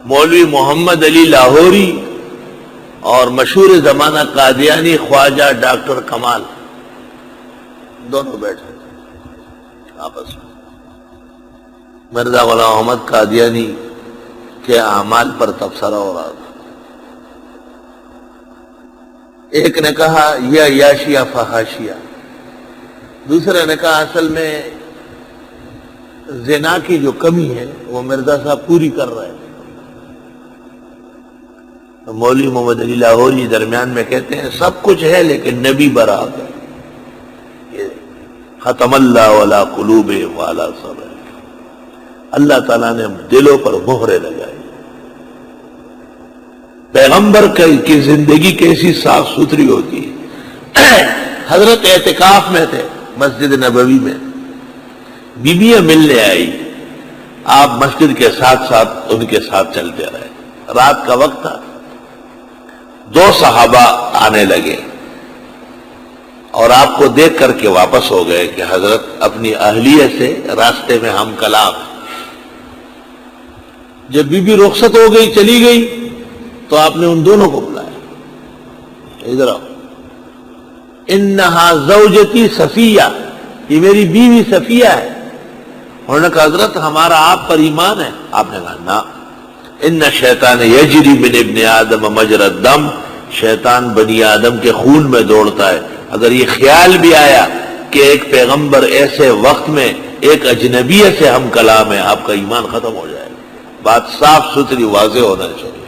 مولوی محمد علی لاہوری اور مشہور زمانہ قادیانی خواجہ ڈاکٹر کمال دونوں بیٹھے تھے آپس میں. مرزا غلام محمد قادیانی کے اعمال پر تبصرہ ہو رہا تھا. ایک نے کہا یا یاشیا فحاشیا، دوسرے نے کہا اصل میں زنا کی جو کمی ہے وہ مرزا صاحب پوری کر رہے ہیں. مولوی محمد علی لاہوری درمیان میں کہتے ہیں سب کچھ ہے لیکن نبی برابر ہے. ختم اللہ علی قلوبہم وعلی سمعہم، اللہ تعالیٰ نے دلوں پر مہرے لگائی. پیغمبر کی زندگی کیسی صاف ستھری ہوتی ہے. حضرت اعتکاف میں تھے مسجد نبوی میں، بیویاں ملنے آئی، آپ مسجد کے ساتھ ساتھ ان کے ساتھ چلتے رہے. رات کا وقت تھا، دو صحابہ آنے لگے اور آپ کو دیکھ کر کے واپس ہو گئے کہ حضرت اپنی اہلیہ سے راستے میں ہم کلام. جب بی بی رخصت ہو گئی چلی گئی تو آپ نے ان دونوں کو بلایا، ادھر آؤ، انہا زوجتی صفیہ، یہ میری بیوی صفیہ ہے. انہوں نے کہا حضرت ہمارا آپ پر ایمان ہے. آپ نے کہا نا، ان شیطان یجری من ابن آدم مجرى الدم، شیطان بنی آدم کے خون میں دوڑتا ہے. اگر یہ خیال بھی آیا کہ ایک پیغمبر ایسے وقت میں ایک اجنبیہ سے ہم کلام ہے، آپ کا ایمان ختم ہو جائے گا. بات صاف ستھری واضح ہونا چاہیے.